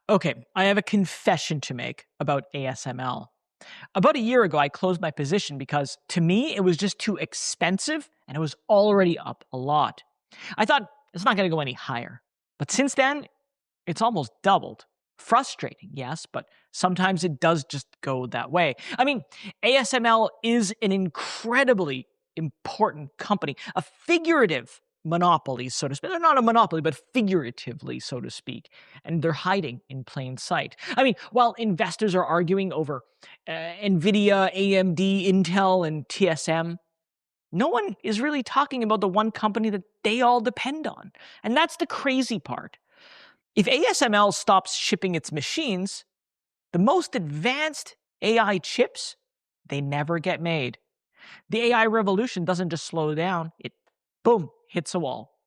Okay, I have a confession to make about ASML. About a year ago, I closed my position because to me, it was just too expensive and it was already up a lot. I thought it's not going to go any higher. But since then, it's almost doubled. Frustrating, yes, but sometimes it does just go that way. I mean, ASML is an incredibly important company, a figurative monopoly, so to speak. They're not a monopoly, but figuratively, so to speak. And they're hiding in plain sight. I mean, while investors are arguing over NVIDIA, AMD, Intel, and TSM, no one is really talking about the one company that they all depend on. And that's the crazy part. If ASML stops shipping its machines, the most advanced AI chips, they never get made. The AI revolution doesn't just slow down, it, boom, hits a wall.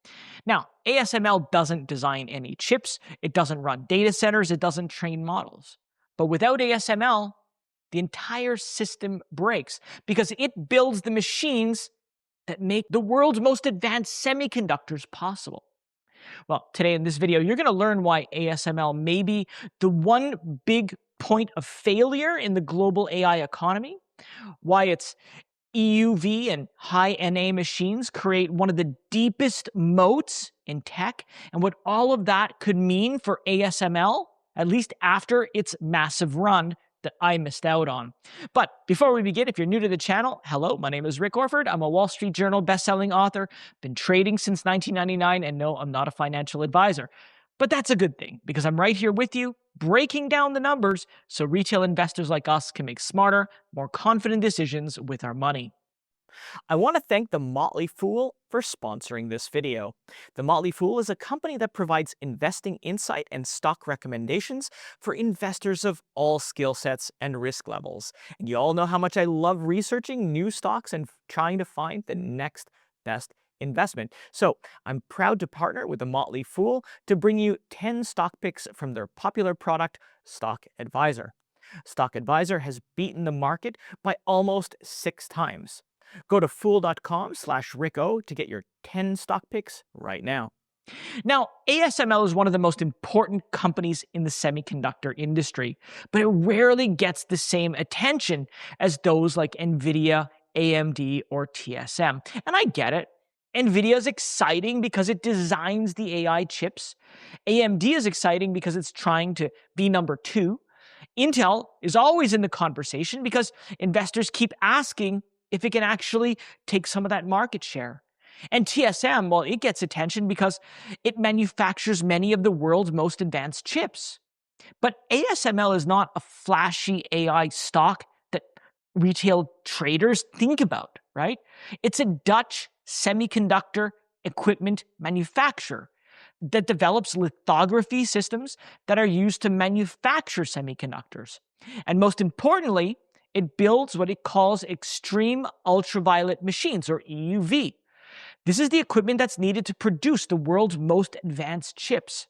Now, ASML doesn't design any chips, it doesn't run data centers, it doesn't train models. But without ASML, the entire system breaks because it builds the machines that make the world's most advanced semiconductors possible. Well, today in this video, you're going to learn why ASML may be the one big point of failure in the global AI economy, why its EUV and high NA machines create one of the deepest moats in tech, and what all of that could mean for ASML, at least after its massive run that I missed out on. But before we begin, if you're new to the channel, hello, my name is Rick Orford. I'm a Wall Street Journal bestselling author, been trading since 1999, and no, I'm not a financial advisor. But that's a good thing, because I'm right here with you, breaking down the numbers so retail investors like us can make smarter, more confident decisions with our money. I want to thank The Motley Fool for sponsoring this video. The Motley Fool is a company that provides investing insight and stock recommendations for investors of all skill sets and risk levels. And you all know how much I love researching new stocks and trying to find the next best investment. So I'm proud to partner with The Motley Fool to bring you 10 stock picks from their popular product, Stock Advisor. Stock Advisor has beaten the market by almost 6 times. Go to fool.com/ricko to get your 10 stock picks right now. Now, ASML is one of the most important companies in the semiconductor industry, but it rarely gets the same attention as those like NVIDIA, AMD, or TSM. And I get it. NVIDIA is exciting because it designs the AI chips. AMD is exciting because it's trying to be number 2. Intel is always in the conversation because investors keep asking if it can actually take some of that market share. And TSM, well, it gets attention because it manufactures many of the world's most advanced chips. But ASML is not a flashy AI stock that retail traders think about, right? It's a Dutch semiconductor equipment manufacturer that develops lithography systems that are used to manufacture semiconductors. And most importantly, it builds what it calls extreme ultraviolet machines, or EUV. This is the equipment that's needed to produce the world's most advanced chips.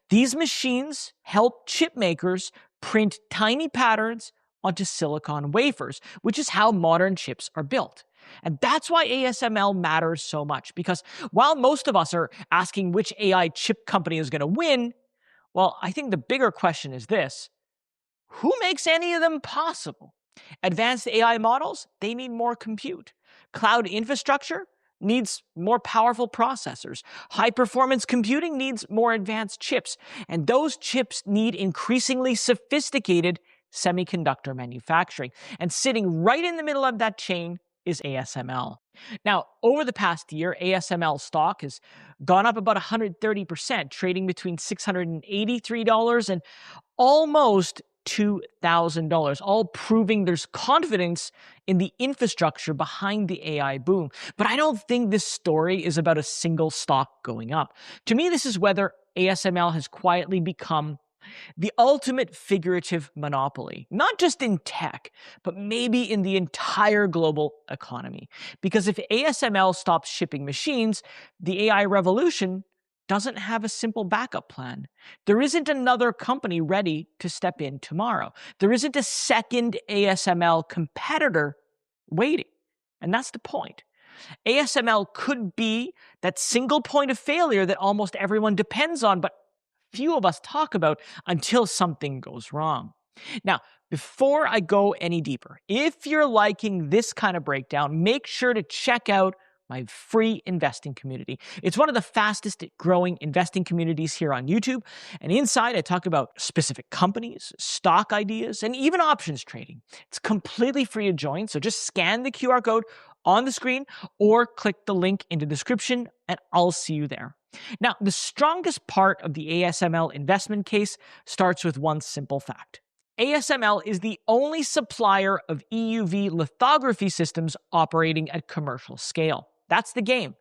These machines help chipmakers print tiny patterns onto silicon wafers, which is how modern chips are built. And that's why ASML matters so much, because while most of us are asking which AI chip company is going to win, well, I think the bigger question is this: who makes any of them possible? Advanced AI models, they need more compute. Cloud infrastructure needs more powerful processors. High-performance computing needs more advanced chips. And those chips need increasingly sophisticated semiconductor manufacturing. And sitting right in the middle of that chain is ASML. Now, over the past year, ASML stock has gone up about 130%, trading between $683 and almost $2,000, all proving there's confidence in the infrastructure behind the AI boom. But I don't think this story is about a single stock going up. To me, this is whether ASML has quietly become the ultimate figurative monopoly, not just in tech, but maybe in the entire global economy. Because if ASML stops shipping machines, the AI revolution doesn't have a simple backup plan. There isn't another company ready to step in tomorrow. There isn't a second ASML competitor waiting. And that's the point. ASML could be that single point of failure that almost everyone depends on, but few of us talk about until something goes wrong. Now, before I go any deeper, if you're liking this kind of breakdown, make sure to check out my free investing community. It's one of the fastest growing investing communities here on YouTube. And inside, I talk about specific companies, stock ideas, and even options trading. It's completely free to join, so just scan the QR code on the screen or click the link in the description, and I'll see you there. Now, the strongest part of the ASML investment case starts with one simple fact. ASML is the only supplier of EUV lithography systems operating at commercial scale. That's the game.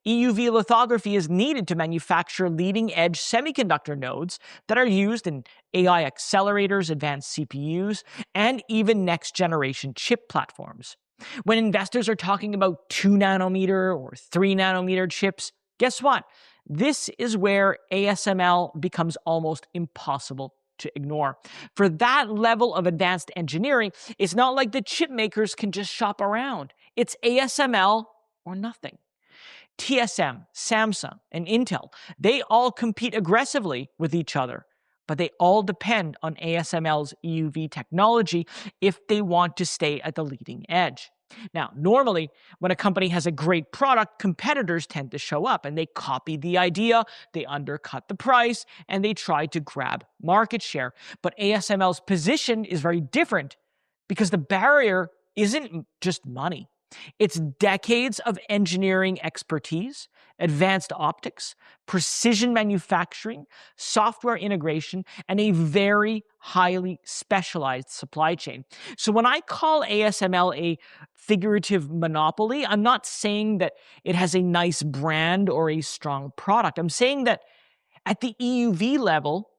EUV lithography is needed to manufacture leading-edge semiconductor nodes that are used in AI accelerators, advanced CPUs, and even next-generation chip platforms. When investors are talking about 2 nanometer or 3 nanometer chips, guess what? This is where ASML becomes almost impossible to ignore. For that level of advanced engineering, it's not like the chip makers can just shop around. It's ASML or nothing. TSM, Samsung, and Intel, they all compete aggressively with each other, but they all depend on ASML's EUV technology if they want to stay at the leading edge. Now, normally, when a company has a great product, competitors tend to show up and they copy the idea, they undercut the price, and they try to grab market share. But ASML's position is very different because the barrier isn't just money. It's decades of engineering expertise, advanced optics, precision manufacturing, software integration, and a very highly specialized supply chain. So when I call ASML a figurative monopoly, I'm not saying that it has a nice brand or a strong product. I'm saying that at the EUV level,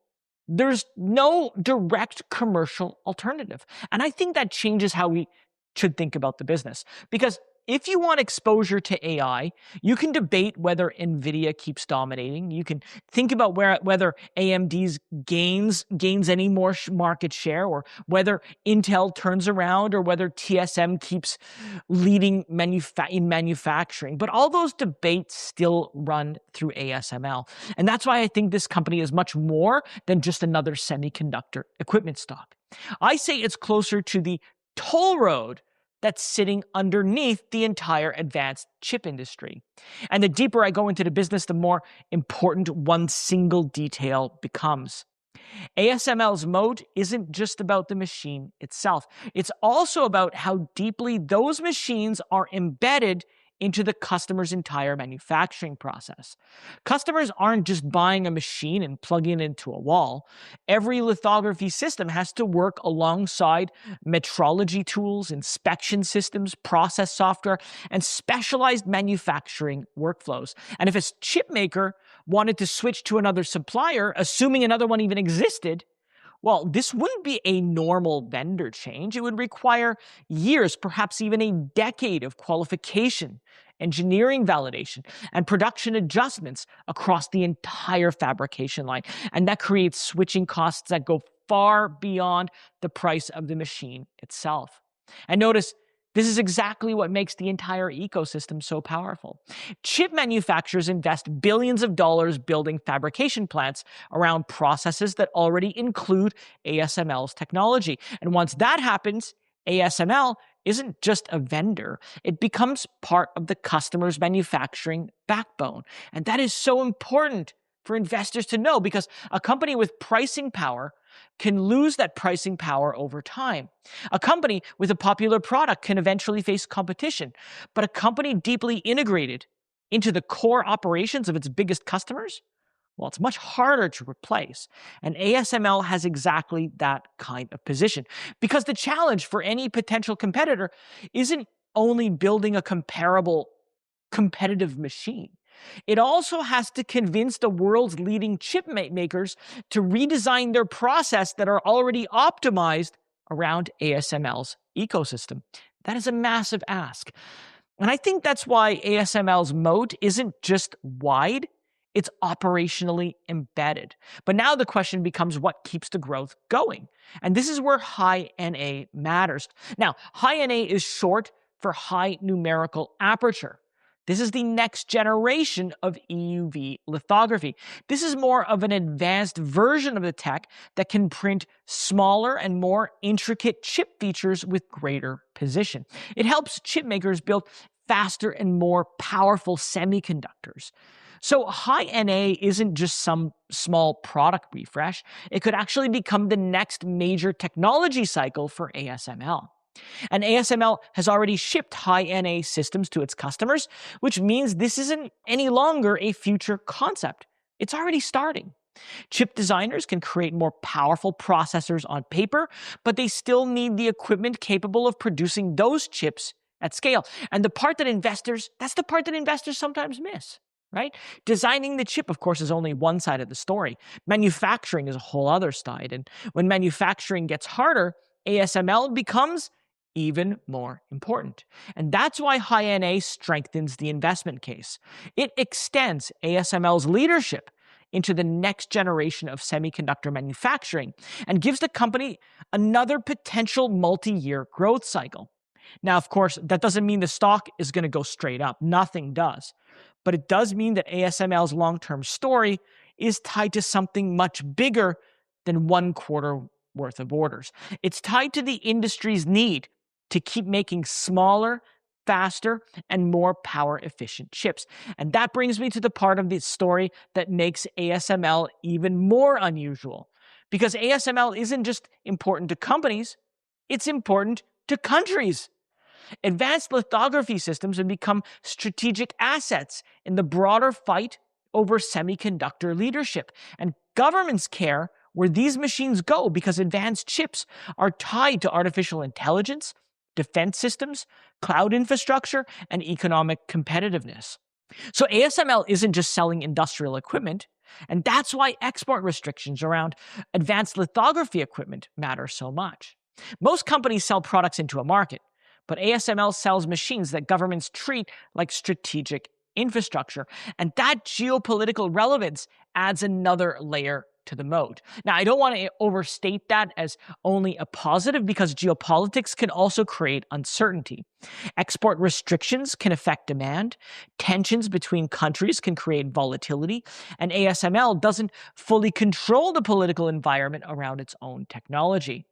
there's no direct commercial alternative. And I think that changes how we should think about the business. Because if you want exposure to AI, you can debate whether NVIDIA keeps dominating. You can think about whether AMD's gains any more market share, or whether Intel turns around, or whether TSM keeps leading in manufacturing. But all those debates still run through ASML. And that's why I think this company is much more than just another semiconductor equipment stock. I say it's closer to the toll road that's sitting underneath the entire advanced chip industry. And the deeper I go into the business, the more important one single detail becomes. ASML's moat isn't just about the machine itself. It's also about how deeply those machines are embedded into the customer's entire manufacturing process. Customers aren't just buying a machine and plugging it into a wall. Every lithography system has to work alongside metrology tools, inspection systems, process software, and specialized manufacturing workflows. And if a chip maker wanted to switch to another supplier, assuming another one even existed, well, this wouldn't be a normal vendor change. It would require years, perhaps even a decade of qualification, engineering validation, and production adjustments across the entire fabrication line. And that creates switching costs that go far beyond the price of the machine itself. And notice, this is exactly what makes the entire ecosystem so powerful. Chip manufacturers invest billions of dollars building fabrication plants around processes that already include ASML's technology. And once that happens, ASML isn't just a vendor. It becomes part of the customer's manufacturing backbone. And that is so important for investors to know, because a company with pricing power can lose that pricing power over time. A company with a popular product can eventually face competition, but a company deeply integrated into the core operations of its biggest customers, well, it's much harder to replace. And ASML has exactly that kind of position, because the challenge for any potential competitor isn't only building a competitive machine. It also has to convince the world's leading chip makers to redesign their process that are already optimized around ASML's ecosystem. That is a massive ask. And I think that's why ASML's moat isn't just wide, it's operationally embedded. But now the question becomes, what keeps the growth going? And this is where high NA matters. Now, high NA is short for high numerical aperture. This is the next generation of EUV lithography. This is more of an advanced version of the tech that can print smaller and more intricate chip features with greater precision. It helps chip makers build faster and more powerful semiconductors. So high NA isn't just some small product refresh. It could actually become the next major technology cycle for ASML. And ASML has already shipped high NA systems to its customers, which means this isn't any longer a future concept. It's already starting. Chip designers can create more powerful processors on paper, but they still need the equipment capable of producing those chips at scale. And that's the part that investors sometimes miss, right? Designing the chip, of course, is only one side of the story. Manufacturing is a whole other side. And when manufacturing gets harder, ASML becomes even more important. And that's why high NA strengthens the investment case. It extends ASML's leadership into the next generation of semiconductor manufacturing and gives the company another potential multi-year growth cycle. Now, of course, that doesn't mean the stock is going to go straight up. Nothing does. But it does mean that ASML's long-term story is tied to something much bigger than one quarter worth of orders. It's tied to the industry's need to keep making smaller, faster, and more power-efficient chips. And that brings me to the part of the story that makes ASML even more unusual. Because ASML isn't just important to companies, it's important to countries. Advanced lithography systems have become strategic assets in the broader fight over semiconductor leadership. And governments care where these machines go because advanced chips are tied to artificial intelligence, defense systems, cloud infrastructure, and economic competitiveness. So ASML isn't just selling industrial equipment, and that's why export restrictions around advanced lithography equipment matter so much. Most companies sell products into a market, but ASML sells machines that governments treat like strategic infrastructure, and that geopolitical relevance adds another layer to the moat. Now, I don't want to overstate that as only a positive because geopolitics can also create uncertainty. Export restrictions can affect demand, tensions between countries can create volatility, and ASML doesn't fully control the political environment around its own technology.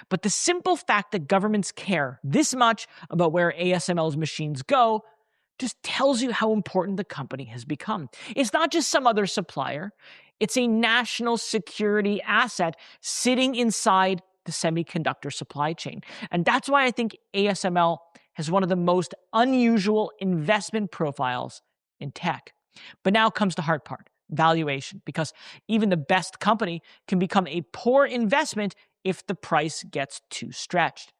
But the simple fact that governments care this much about where ASML's machines go just tells you how important the company has become. It's not just some other supplier. It's a national security asset sitting inside the semiconductor supply chain. And that's why I think ASML has one of the most unusual investment profiles in tech. But now comes the hard part, valuation, because even the best company can become a poor investment if the price gets too stretched.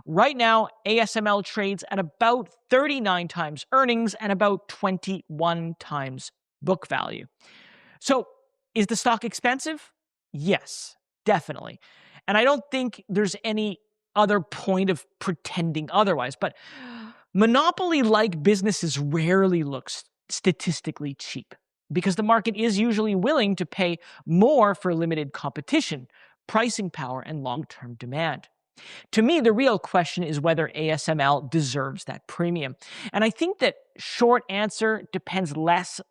Right now, ASML trades at about 39 times earnings and about 21 times book value. So, is the stock expensive? Yes, definitely. And I don't think there's any other point of pretending otherwise. But monopoly-like businesses rarely look statistically cheap because the market is usually willing to pay more for limited competition, pricing power, and long-term demand. To me, the real question is whether ASML deserves that premium. And I think that short answer depends less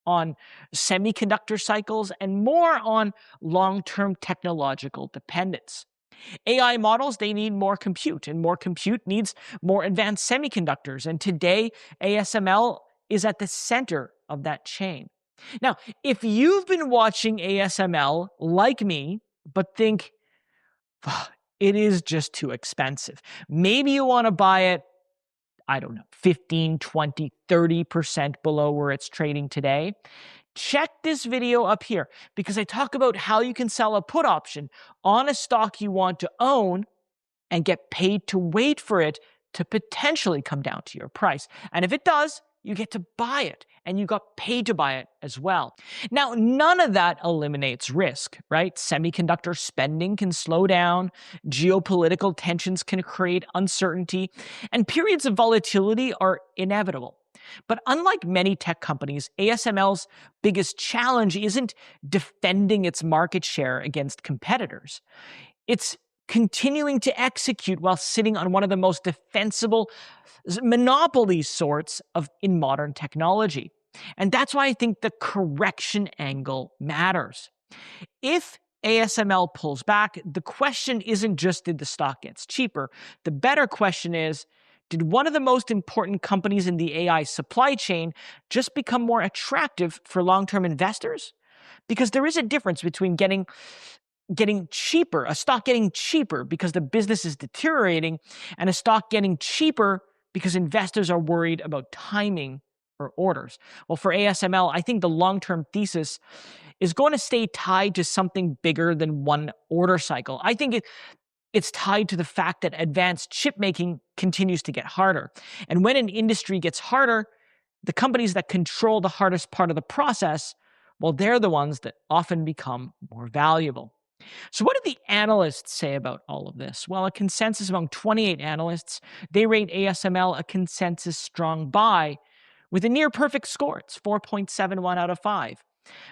on semiconductor cycles and more on long-term technological dependence. AI models, they need more compute, and more compute needs more advanced semiconductors. And today, ASML is at the center of that chain. Now, if you've been watching ASML like me, but think, it is just too expensive. Maybe you want to buy it, I don't know, 15, 20, 30% below where it's trading today. Check this video up here because I talk about how you can sell a put option on a stock you want to own and get paid to wait for it to potentially come down to your price. And if it does, you get to buy it, and you got paid to buy it as well. Now, none of that eliminates risk, right? Semiconductor spending can slow down, geopolitical tensions can create uncertainty, and periods of volatility are inevitable. But unlike many tech companies, ASML's biggest challenge isn't defending its market share against competitors. It's continuing to execute while sitting on one of the most defensible monopoly sorts in modern technology. And that's why I think the correction angle matters. If ASML pulls back, the question isn't just did the stock get cheaper? The better question is, did one of the most important companies in the AI supply chain just become more attractive for long-term investors? Because there is a difference between getting cheaper, a stock getting cheaper because the business is deteriorating, and a stock getting cheaper because investors are worried about timing or orders. Well, for ASML, I think the long-term thesis is going to stay tied to something bigger than one order cycle. I think it's tied to the fact that advanced chip making continues to get harder. And when an industry gets harder, the companies that control the hardest part of the process, well, they're the ones that often become more valuable. So what do the analysts say about all of this? Well, a consensus among 28 analysts, they rate ASML a consensus strong buy with a near perfect score. It's 4.71 out of 5.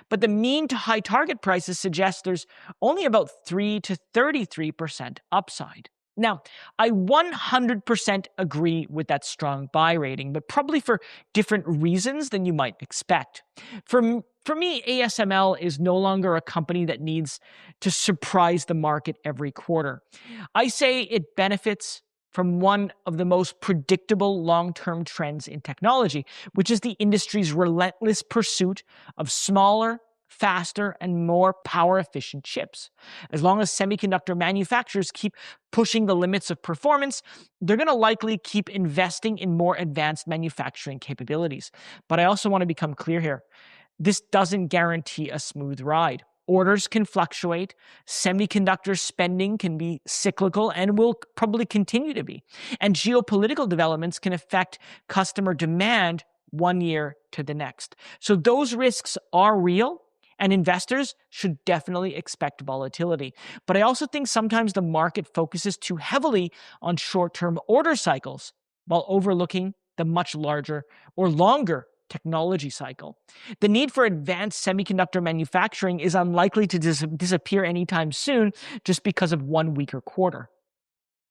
But the mean to high target prices suggest there's only about 3 to 33% upside. Now, I 100% agree with that strong buy rating, but probably for different reasons than you might expect. For me, ASML is no longer a company that needs to surprise the market every quarter. I say it benefits from one of the most predictable long-term trends in technology, which is the industry's relentless pursuit of smaller, faster, and more power-efficient chips. As long as semiconductor manufacturers keep pushing the limits of performance, they're going to likely keep investing in more advanced manufacturing capabilities. But I also want to become clear here. This doesn't guarantee a smooth ride. Orders can fluctuate, semiconductor spending can be cyclical and will probably continue to be, and geopolitical developments can affect customer demand one year to the next. So those risks are real, and investors should definitely expect volatility. But I also think sometimes the market focuses too heavily on short-term order cycles while overlooking the much larger or longer technology cycle. The need for advanced semiconductor manufacturing is unlikely to disappear anytime soon just because of one weaker quarter.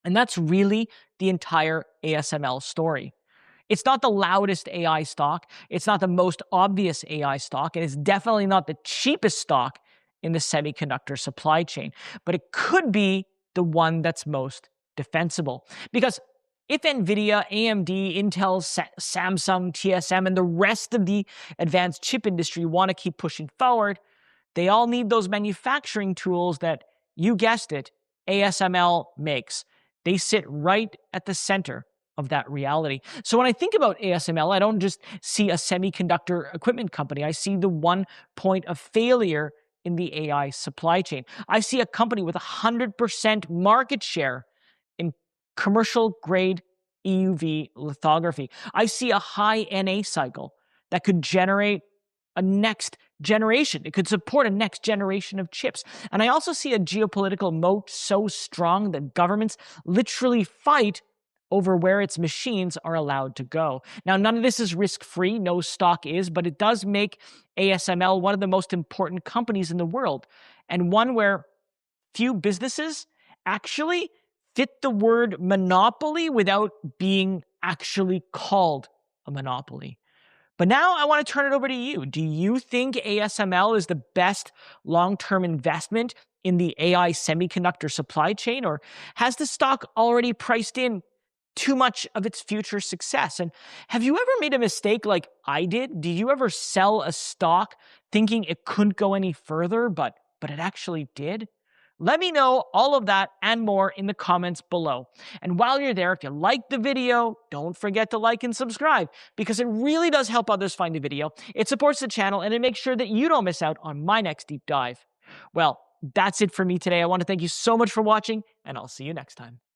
And that's really the entire ASML story. It's not the loudest AI stock, it's not the most obvious AI stock, and it's definitely not the cheapest stock in the semiconductor supply chain, but it could be the one that's most defensible. Because if NVIDIA, AMD, Intel, Samsung, TSM, and the rest of the advanced chip industry want to keep pushing forward, they all need those manufacturing tools that, you guessed it, ASML makes. They sit right at the center of that reality. So when I think about ASML, I don't just see a semiconductor equipment company. I see the one point of failure in the AI supply chain. I see a company with 100% market share in commercial grade EUV lithography. I see a high NA cycle that could generate a next generation. It could support a next generation of chips. And I also see a geopolitical moat so strong that governments literally fight over where its machines are allowed to go. Now, none of this is risk-free, no stock is, but it does make ASML one of the most important companies in the world, and one where few businesses actually fit the word monopoly without being actually called a monopoly. But now I want to turn it over to you. Do you think ASML is the best long-term investment in the AI semiconductor supply chain, or has the stock already priced in too much of its future success? And have you ever made a mistake like I did? Did you ever sell a stock thinking it couldn't go any further, but it actually did? Let me know all of that and more in the comments below. And while you're there, if you liked the video, don't forget to like and subscribe, because it really does help others find the video. It supports the channel, and it makes sure that you don't miss out on my next deep dive. Well, that's it for me today. I want to thank you so much for watching, and I'll see you next time.